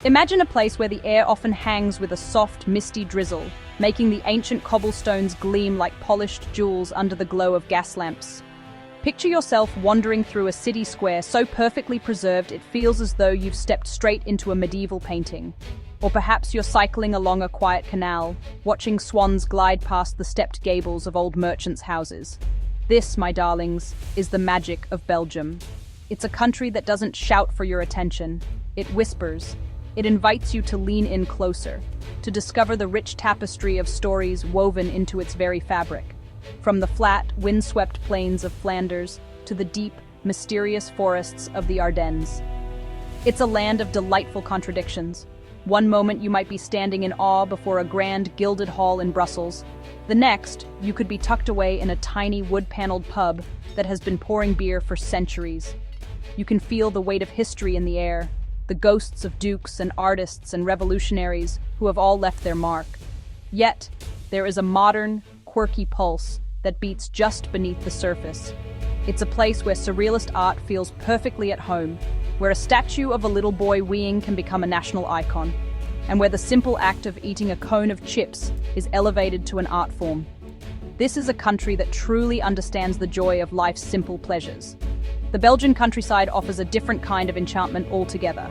Imagine a place where the air often hangs with a soft, misty drizzle, making the ancient cobblestones gleam like polished jewels under the glow of gas lamps. Picture yourself wandering through a city square so perfectly preserved it feels as though you've stepped straight into a medieval painting. Or perhaps you're cycling along a quiet canal, watching swans glide past the stepped gables of old merchants' houses. This, my darlings, is the magic of Belgium. It's a country that doesn't shout for your attention. It whispers. It invites you to lean in closer, to discover the rich tapestry of stories woven into its very fabric. From the flat, windswept plains of Flanders to the deep, mysterious forests of the Ardennes. It's a land of delightful contradictions. One moment you might be standing in awe before a grand gilded hall in Brussels. The next, you could be tucked away in a tiny wood-paneled pub that has been pouring beer for centuries. You can feel the weight of history in the air, the ghosts of dukes and artists and revolutionaries who have all left their mark. Yet, there is a modern, quirky pulse that beats just beneath the surface. It's a place where surrealist art feels perfectly at home, where a statue of a little boy weeing can become a national icon, and where the simple act of eating a cone of chips is elevated to an art form. This is a country that truly understands the joy of life's simple pleasures. The Belgian countryside offers a different kind of enchantment altogether.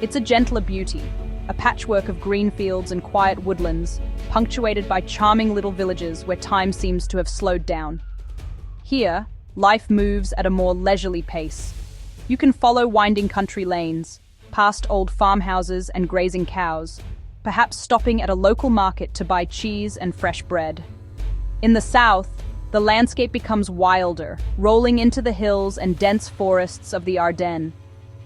It's a gentler beauty, a patchwork of green fields and quiet woodlands, punctuated by charming little villages where time seems to have slowed down. Here, life moves at a more leisurely pace. You can follow winding country lanes, past old farmhouses and grazing cows, perhaps stopping at a local market to buy cheese and fresh bread. In the south, the landscape becomes wilder, rolling into the hills and dense forests of the Ardennes.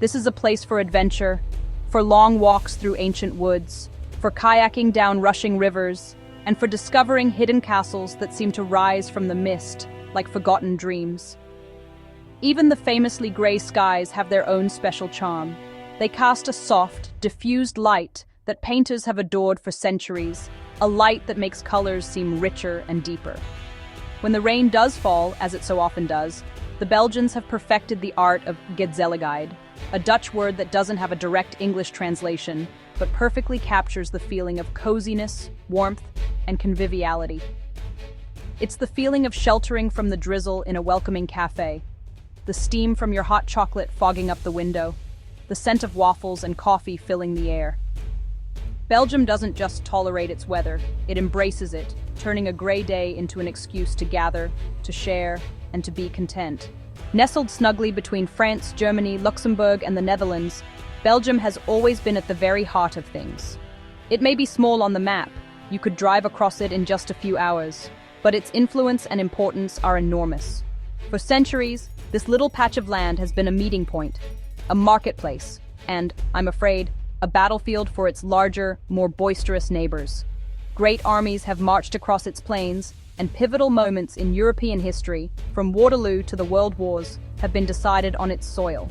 This is a place for adventure, for long walks through ancient woods, for kayaking down rushing rivers, and for discovering hidden castles that seem to rise from the mist like forgotten dreams. Even the famously grey skies have their own special charm. They cast a soft, diffused light that painters have adored for centuries, a light that makes colors seem richer and deeper. When the rain does fall, as it so often does, the Belgians have perfected the art of gezelligheid, a Dutch word that doesn't have a direct English translation, but perfectly captures the feeling of coziness, warmth, and conviviality. It's the feeling of sheltering from the drizzle in a welcoming cafe, the steam from your hot chocolate fogging up the window, the scent of waffles and coffee filling the air. Belgium doesn't just tolerate its weather, it embraces it, turning a grey day into an excuse to gather, to share, and to be content. Nestled snugly between France, Germany, Luxembourg, and the Netherlands, Belgium has always been at the very heart of things. It may be small on the map, you could drive across it in just a few hours, but its influence and importance are enormous. For centuries, this little patch of land has been a meeting point, a marketplace, and, I'm afraid, a battlefield for its larger, more boisterous neighbors. Great armies have marched across its plains, and pivotal moments in European history, from Waterloo to the World Wars, have been decided on its soil.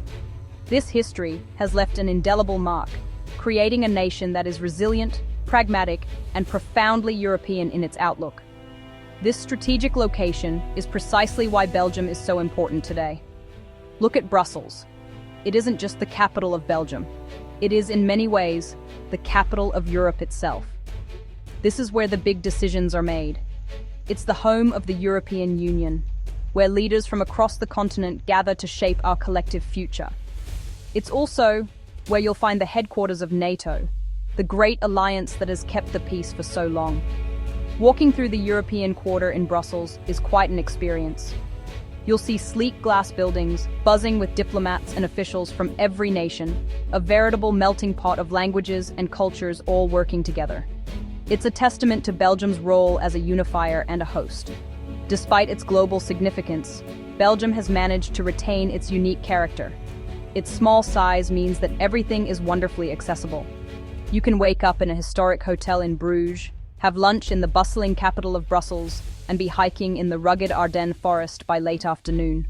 This history has left an indelible mark, creating a nation that is resilient, pragmatic, and profoundly European in its outlook. This strategic location is precisely why Belgium is so important today. Look at Brussels. It isn't just the capital of Belgium. It is, in many ways, the capital of Europe itself. This is where the big decisions are made. It's the home of the European Union, where leaders from across the continent gather to shape our collective future. It's also where you'll find the headquarters of NATO, the great alliance that has kept the peace for so long. Walking through the European Quarter in Brussels is quite an experience. You'll see sleek glass buildings, buzzing with diplomats and officials from every nation, a veritable melting pot of languages and cultures all working together. It's a testament to Belgium's role as a unifier and a host. Despite its global significance, Belgium has managed to retain its unique character. Its small size means that everything is wonderfully accessible. You can wake up in a historic hotel in Bruges, have lunch in the bustling capital of Brussels, and be hiking in the rugged Ardennes forest by late afternoon.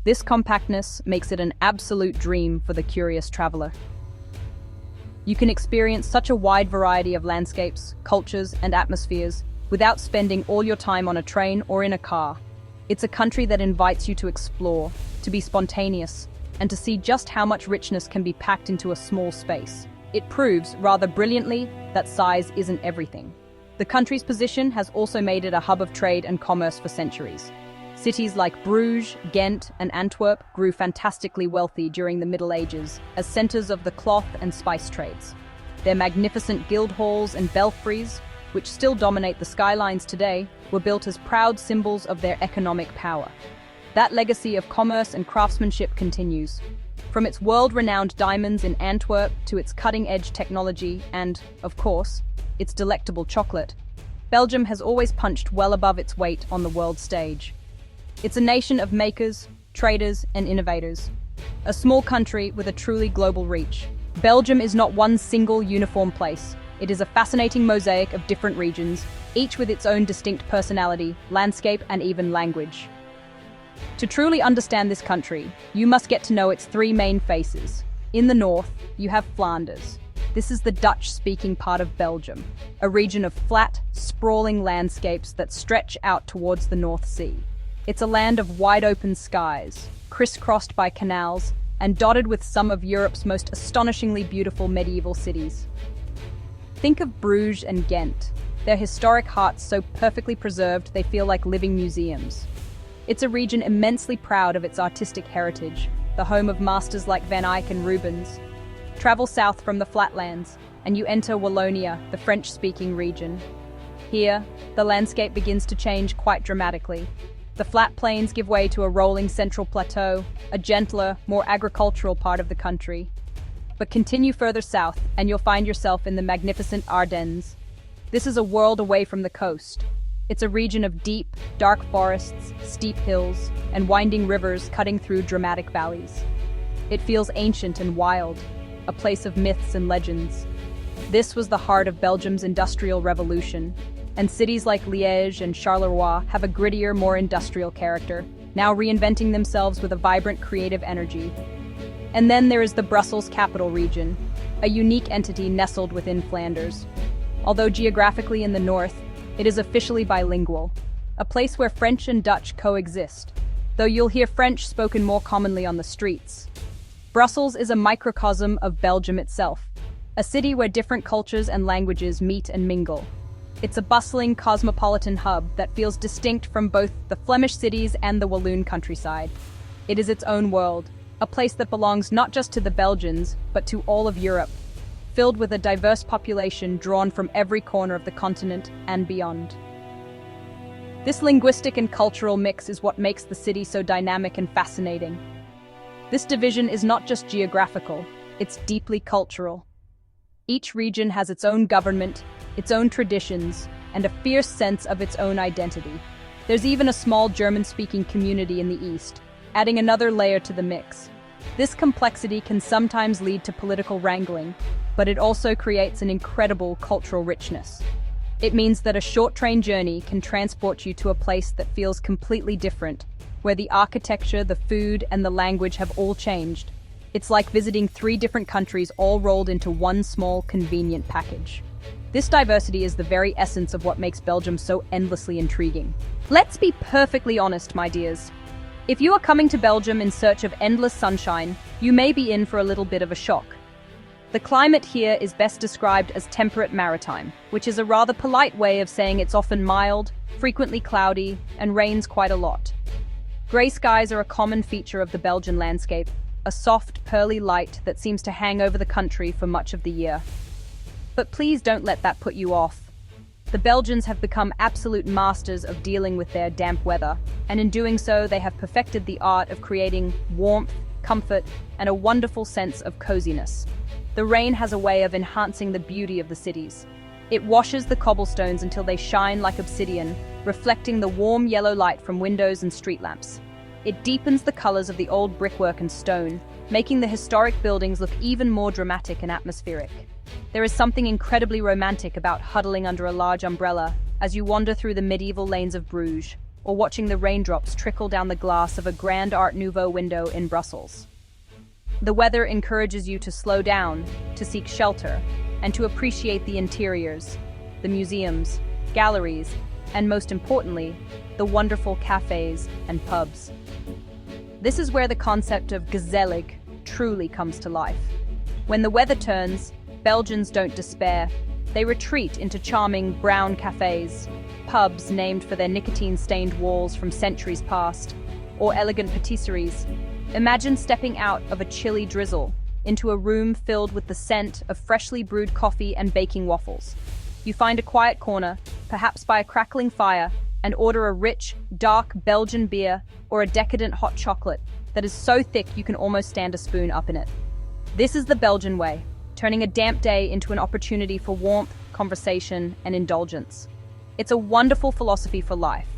This compactness makes it an absolute dream for the curious traveler. You can experience such a wide variety of landscapes, cultures, and atmospheres without spending all your time on a train or in a car. It's a country that invites you to explore, to be spontaneous, and to see just how much richness can be packed into a small space. It proves, rather brilliantly, that size isn't everything. The country's position has also made it a hub of trade and commerce for centuries. Cities like Bruges, Ghent, and Antwerp grew fantastically wealthy during the Middle Ages as centers of the cloth and spice trades. Their magnificent guild halls and belfries, which still dominate the skylines today, were built as proud symbols of their economic power. That legacy of commerce and craftsmanship continues. From its world-renowned diamonds in Antwerp to its cutting-edge technology and, of course, its delectable chocolate, Belgium has always punched well above its weight on the world stage. It's a nation of makers, traders, and innovators. A small country with a truly global reach. Belgium is not one single uniform place. It is a fascinating mosaic of different regions, each with its own distinct personality, landscape, and even language. To truly understand this country, you must get to know its three main faces. In the north, you have Flanders. This is the Dutch-speaking part of Belgium, a region of flat, sprawling landscapes that stretch out towards the North Sea. It's a land of wide-open skies, crisscrossed by canals, and dotted with some of Europe's most astonishingly beautiful medieval cities. Think of Bruges and Ghent, their historic hearts so perfectly preserved they feel like living museums. It's a region immensely proud of its artistic heritage, the home of masters like Van Eyck and Rubens. Travel south from the flatlands, and you enter Wallonia, the French-speaking region. Here, the landscape begins to change quite dramatically. The flat plains give way to a rolling central plateau, a gentler, more agricultural part of the country. But continue further south, and you'll find yourself in the magnificent Ardennes. This is a world away from the coast. It's a region of deep, dark forests, steep hills, and winding rivers cutting through dramatic valleys. It feels ancient and wild, a place of myths and legends. This was the heart of Belgium's industrial revolution, and cities like Liège and Charleroi have a grittier, more industrial character, now reinventing themselves with a vibrant creative energy. And then there is the Brussels capital region, a unique entity nestled within Flanders. Although geographically in the north, it is officially bilingual, a place where French and Dutch coexist, though you'll hear French spoken more commonly on the streets. Brussels is a microcosm of Belgium itself, a city where different cultures and languages meet and mingle. It's a bustling, cosmopolitan hub that feels distinct from both the Flemish cities and the Walloon countryside. It is its own world, a place that belongs not just to the Belgians, but to all of Europe, filled with a diverse population drawn from every corner of the continent and beyond. This linguistic and cultural mix is what makes the city so dynamic and fascinating. This division is not just geographical, it's deeply cultural. Each region has its own government, its own traditions, and a fierce sense of its own identity. There's even a small German-speaking community in the east, adding another layer to the mix. This complexity can sometimes lead to political wrangling, but it also creates an incredible cultural richness. It means that a short train journey can transport you to a place that feels completely different, where the architecture, the food, and the language have all changed. It's like visiting 3 different countries all rolled into one small, convenient package. This diversity is the very essence of what makes Belgium so endlessly intriguing. Let's be perfectly honest, my dears. If you are coming to Belgium in search of endless sunshine, you may be in for a little bit of a shock. The climate here is best described as temperate maritime, which is a rather polite way of saying it's often mild, frequently cloudy, and rains quite a lot. Grey skies are a common feature of the Belgian landscape, a soft, pearly light that seems to hang over the country for much of the year. But please don't let that put you off. The Belgians have become absolute masters of dealing with their damp weather, and in doing so, they have perfected the art of creating warmth, comfort, and a wonderful sense of coziness. The rain has a way of enhancing the beauty of the cities. It washes the cobblestones until they shine like obsidian, reflecting the warm yellow light from windows and street lamps. It deepens the colors of the old brickwork and stone, making the historic buildings look even more dramatic and atmospheric. There is something incredibly romantic about huddling under a large umbrella as you wander through the medieval lanes of Bruges, or watching the raindrops trickle down the glass of a grand Art Nouveau window in Brussels. The weather encourages you to slow down, to seek shelter, and to appreciate the interiors, the museums, galleries, and most importantly, the wonderful cafes and pubs. This is where the concept of gezellig truly comes to life. When the weather turns, Belgians don't despair. They retreat into charming brown cafes, pubs named for their nicotine-stained walls from centuries past, or elegant patisseries. Imagine stepping out of a chilly drizzle into a room filled with the scent of freshly brewed coffee and baking waffles. You find a quiet corner, perhaps by a crackling fire, and order a rich, dark Belgian beer or a decadent hot chocolate that is so thick you can almost stand a spoon up in it. This is the Belgian way, turning a damp day into an opportunity for warmth, conversation, and indulgence. It's a wonderful philosophy for life.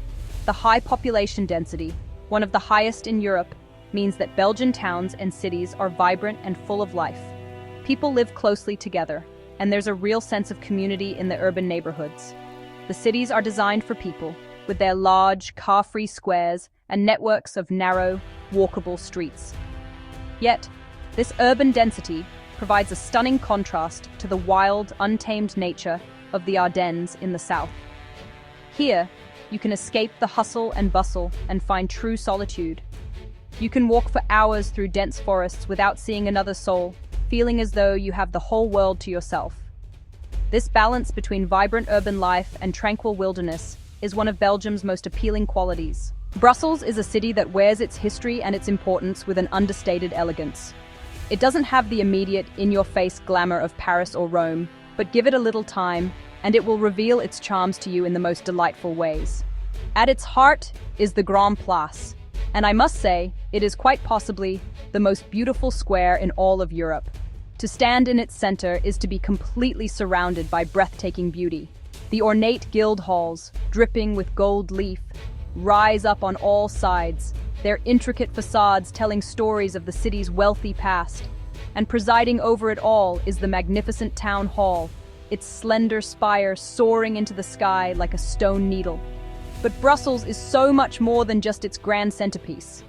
The high population density, one of the highest in Europe, means that Belgian towns and cities are vibrant and full of life. People live closely together, and there's a real sense of community in the urban neighborhoods. The cities are designed for people, with their large, car-free squares and networks of narrow, walkable streets. Yet, this urban density provides a stunning contrast to the wild, untamed nature of the Ardennes in the south. Here, you can escape the hustle and bustle and find true solitude. You can walk for hours through dense forests without seeing another soul, feeling as though you have the whole world to yourself. This balance between vibrant urban life and tranquil wilderness is one of Belgium's most appealing qualities. Brussels is a city that wears its history and its importance with an understated elegance. It doesn't have the immediate, in-your-face glamour of Paris or Rome, but give it a little time, and it will reveal its charms to you in the most delightful ways. At its heart is the Grand Place, and I must say, it is quite possibly the most beautiful square in all of Europe. To stand in its center is to be completely surrounded by breathtaking beauty. The ornate guild halls, dripping with gold leaf, rise up on all sides, their intricate facades telling stories of the city's wealthy past. And presiding over it all is the magnificent town hall, its slender spire soaring into the sky like a stone needle. But Brussels is so much more than just its grand centerpiece.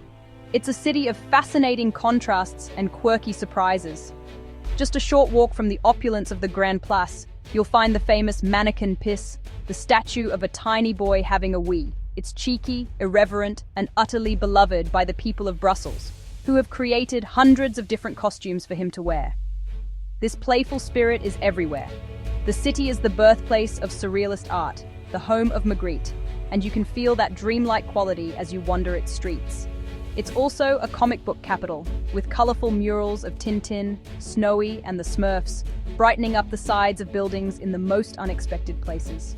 It's a city of fascinating contrasts and quirky surprises. Just a short walk from the opulence of the Grand Place, you'll find the famous mannequin piss, the statue of a tiny boy having a wee. It's cheeky, irreverent, and utterly beloved by the people of Brussels, who have created hundreds of different costumes for him to wear. This playful spirit is everywhere. The city is the birthplace of surrealist art, the home of Magritte, and you can feel that dreamlike quality as you wander its streets. It's also a comic book capital, with colorful murals of Tintin, Snowy, and the Smurfs, brightening up the sides of buildings in the most unexpected places.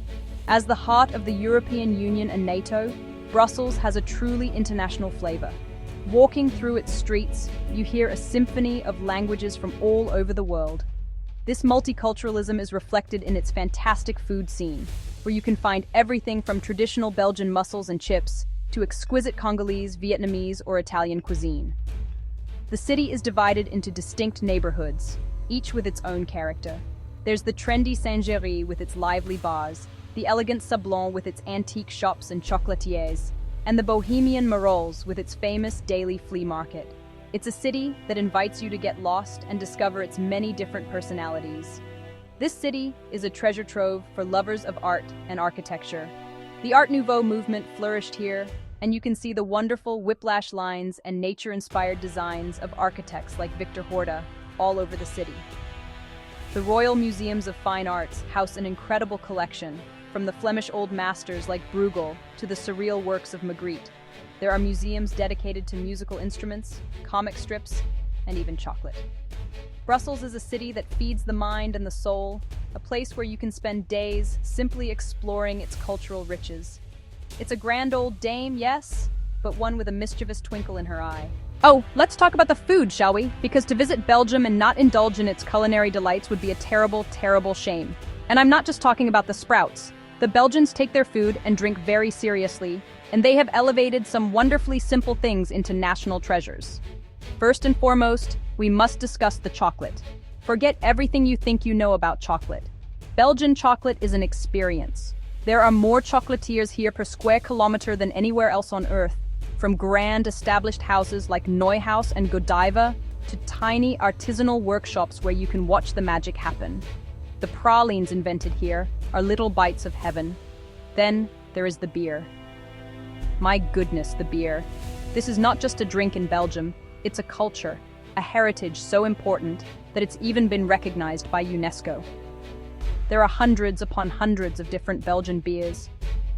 As the heart of the European Union and NATO, Brussels has a truly international flavor. Walking through its streets, you hear a symphony of languages from all over the world. This multiculturalism is reflected in its fantastic food scene, where you can find everything from traditional Belgian mussels and chips to exquisite Congolese, Vietnamese, or Italian cuisine. The city is divided into distinct neighborhoods, each with its own character. There's the trendy Saint-Géry with its lively bars, the elegant Sablon with its antique shops and chocolatiers, and the bohemian Marolles with its famous daily flea market. It's a city that invites you to get lost and discover its many different personalities. This city is a treasure trove for lovers of art and architecture. The Art Nouveau movement flourished here, and you can see the wonderful whiplash lines and nature-inspired designs of architects like Victor Horta all over the city. The Royal Museums of Fine Arts house an incredible collection, from the Flemish old masters like Bruegel to the surreal works of Magritte. There are museums dedicated to musical instruments, comic strips, and even chocolate. Brussels is a city that feeds the mind and the soul, a place where you can spend days simply exploring its cultural riches. It's a grand old dame, yes, but one with a mischievous twinkle in her eye. Oh, let's talk about the food, shall we? Because to visit Belgium and not indulge in its culinary delights would be a terrible, terrible shame. And I'm not just talking about the sprouts. The Belgians take their food and drink very seriously, and they have elevated some wonderfully simple things into national treasures. First and foremost, we must discuss the chocolate. Forget everything you think you know about chocolate. Belgian chocolate is an experience. There are more chocolatiers here per square kilometer than anywhere else on Earth, from grand established houses like Neuhaus and Godiva to tiny artisanal workshops where you can watch the magic happen. The pralines invented here are little bites of heaven. Then there is the beer. My goodness, the beer. This is not just a drink in Belgium, it's a culture. a heritage so important that it's even been recognized by UNESCO. There are hundreds upon hundreds of different Belgian beers,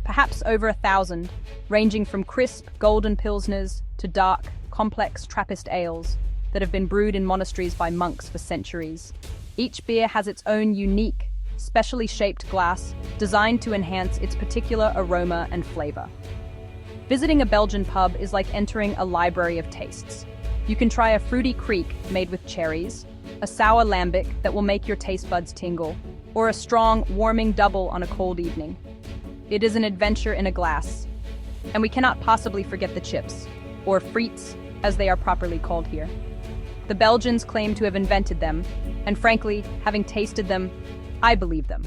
perhaps over 1,000, ranging from crisp, golden pilsners to dark, complex Trappist ales that have been brewed in monasteries by monks for centuries. Each beer has its own unique, specially shaped glass designed to enhance its particular aroma and flavor. Visiting a Belgian pub is like entering a library of tastes. You can try a fruity kriek made with cherries, a sour lambic that will make your taste buds tingle, or a strong, warming double on a cold evening. It is an adventure in a glass. And we cannot possibly forget the chips, or frites, as they are properly called here. The Belgians claim to have invented them, and frankly, having tasted them, I believe them.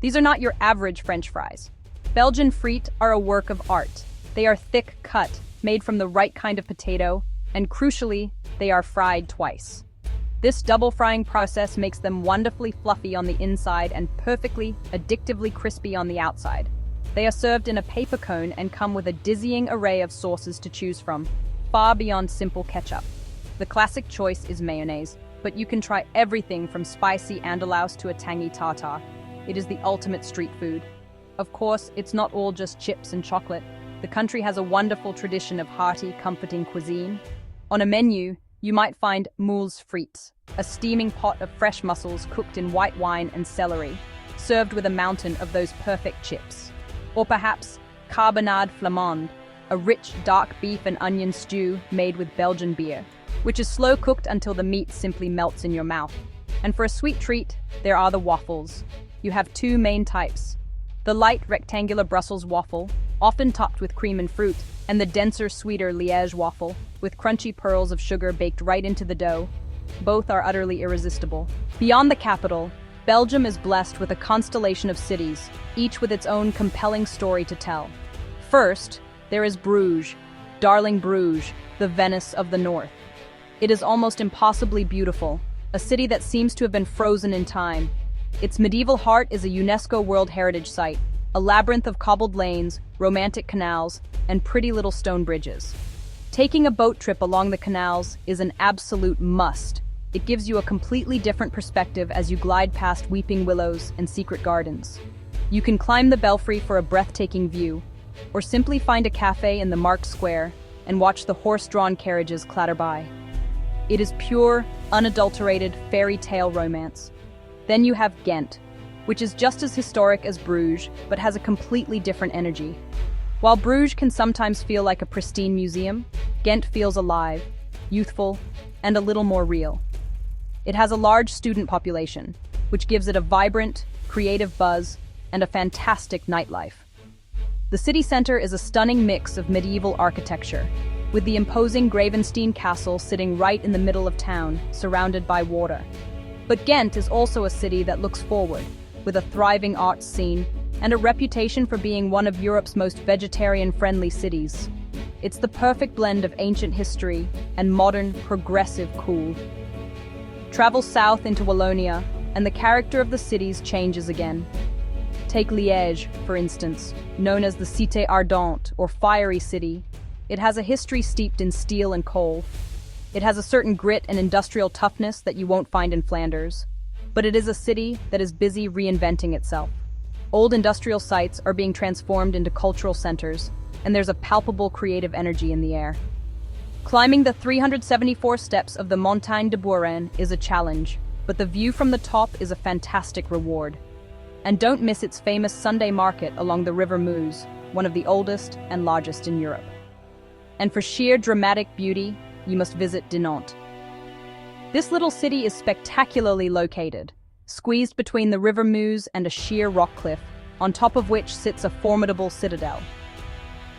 These are not your average French fries. Belgian frites are a work of art. They are thick cut, made from the right kind of potato, and crucially, they are fried twice. This double frying process makes them wonderfully fluffy on the inside and perfectly, addictively crispy on the outside. They are served in a paper cone and come with a dizzying array of sauces to choose from, far beyond simple ketchup. The classic choice is mayonnaise, but you can try everything from spicy andalouse to a tangy tartare. It is the ultimate street food. Of course, it's not all just chips and chocolate. The country has a wonderful tradition of hearty, comforting cuisine. On a menu, you might find moules frites, a steaming pot of fresh mussels cooked in white wine and celery, served with a mountain of those perfect chips. Or perhaps carbonade flamande, a rich, dark beef and onion stew made with Belgian beer, which is slow cooked until the meat simply melts in your mouth. And for a sweet treat, there are the waffles. You have two main types: the light rectangular Brussels waffle, often topped with cream and fruit, and the denser, sweeter Liège waffle, with crunchy pearls of sugar baked right into the dough. Both are utterly irresistible. Beyond the capital, Belgium is blessed with a constellation of cities, each with its own compelling story to tell. First, there is Bruges, darling Bruges, the Venice of the North. It is almost impossibly beautiful, a city that seems to have been frozen in time. Its medieval heart is a UNESCO World Heritage Site, a labyrinth of cobbled lanes, romantic canals, and pretty little stone bridges. Taking a boat trip along the canals is an absolute must. It gives you a completely different perspective as you glide past weeping willows and secret gardens. You can climb the belfry for a breathtaking view, or simply find a cafe in the marked square and watch the horse-drawn carriages clatter by. It is pure, unadulterated fairy tale romance. Then you have Ghent, which is just as historic as Bruges, but has a completely different energy. While Bruges can sometimes feel like a pristine museum, Ghent feels alive, youthful, and a little more real. It has a large student population, which gives it a vibrant, creative buzz and a fantastic nightlife. The city center is a stunning mix of medieval architecture, with the imposing Gravenstein Castle sitting right in the middle of town, surrounded by water. But Ghent is also a city that looks forward, with a thriving arts scene and a reputation for being one of Europe's most vegetarian-friendly cities. It's the perfect blend of ancient history and modern, progressive cool. Travel south into Wallonia, and the character of the cities changes again. Take Liège, for instance, known as the Cité Ardente, or Fiery City. It has a history steeped in steel and coal. It has a certain grit and industrial toughness that you won't find in Flanders. But it is a city that is busy reinventing itself. Old industrial sites are being transformed into cultural centers, and there's a palpable creative energy in the air. Climbing the 374 steps of the Montagne de Buren is a challenge, but the view from the top is a fantastic reward. And don't miss its famous Sunday market along the River Meuse, one of the oldest and largest in Europe. And for sheer dramatic beauty, you must visit Dinant. This little city is spectacularly located, squeezed between the River Meuse and a sheer rock cliff, on top of which sits a formidable citadel.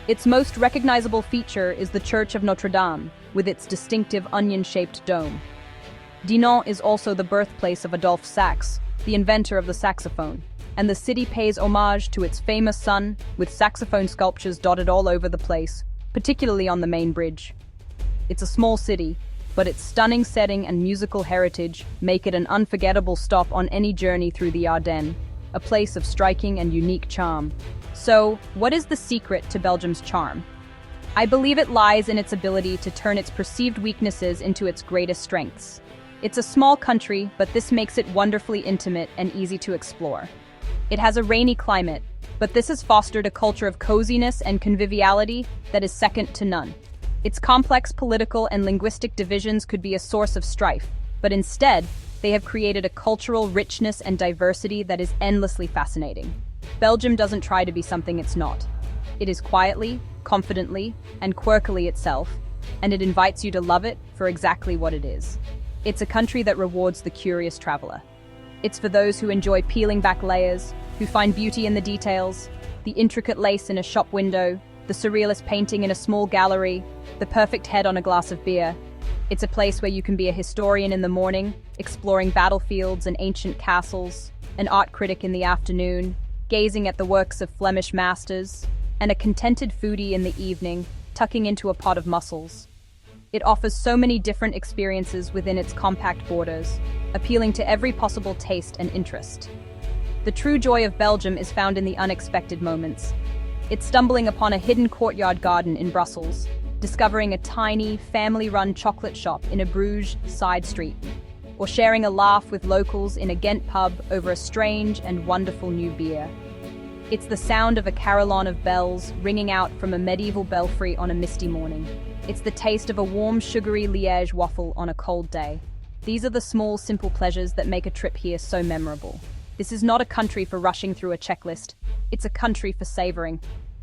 Its most recognizable feature is the Church of Notre Dame, with its distinctive onion-shaped dome. Dinant is also the birthplace of Adolphe Sax, the inventor of the saxophone, and the city pays homage to its famous son, with saxophone sculptures dotted all over the place, particularly on the main bridge. It's a small city, but its stunning setting and musical heritage make it an unforgettable stop on any journey through the Ardennes, a place of striking and unique charm. So, what is the secret to Belgium's charm? I believe it lies in its ability to turn its perceived weaknesses into its greatest strengths. It's a small country, but this makes it wonderfully intimate and easy to explore. It has a rainy climate, but this has fostered a culture of coziness and conviviality that is second to none. Its complex political and linguistic divisions could be a source of strife, but instead, they have created a cultural richness and diversity that is endlessly fascinating. Belgium doesn't try to be something it's not. It is quietly, confidently, and quirkily itself, and it invites you to love it for exactly what it is. It's a country that rewards the curious traveler. It's for those who enjoy peeling back layers, who find beauty in the details, the intricate lace in a shop window, the surrealist painting in a small gallery, the perfect head on a glass of beer. It's a place where you can be a historian in the morning, exploring battlefields and ancient castles, an art critic in the afternoon, gazing at the works of Flemish masters, and a contented foodie in the evening, tucking into a pot of mussels. It offers so many different experiences within its compact borders, appealing to every possible taste and interest. The true joy of Belgium is found in the unexpected moments. It's stumbling upon a hidden courtyard garden in Brussels, discovering a tiny, family-run chocolate shop in a Bruges side street, or sharing a laugh with locals in a Ghent pub over a strange and wonderful new beer. It's the sound of a carillon of bells ringing out from a medieval belfry on a misty morning. It's the taste of a warm, sugary Liège waffle on a cold day. These are the small, simple pleasures that make a trip here so memorable. This is not a country for rushing through a checklist. It's a country for savoring.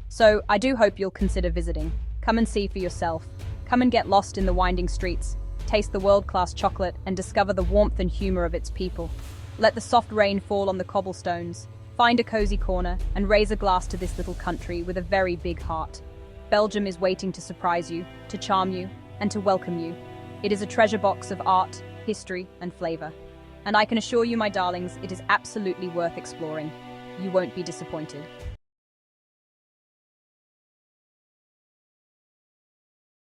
So I do hope you'll consider visiting. Come and see for yourself. Come and get lost in the winding streets, taste the world-class chocolate, and discover the warmth and humor of its people. Let the soft rain fall on the cobblestones. Find a cozy corner and raise a glass to this little country with a very big heart. Belgium is waiting to surprise you, to charm you, and to welcome you. It is a treasure box of art, history, and flavor. And I can assure you, my darlings, it is absolutely worth exploring. You won't be disappointed.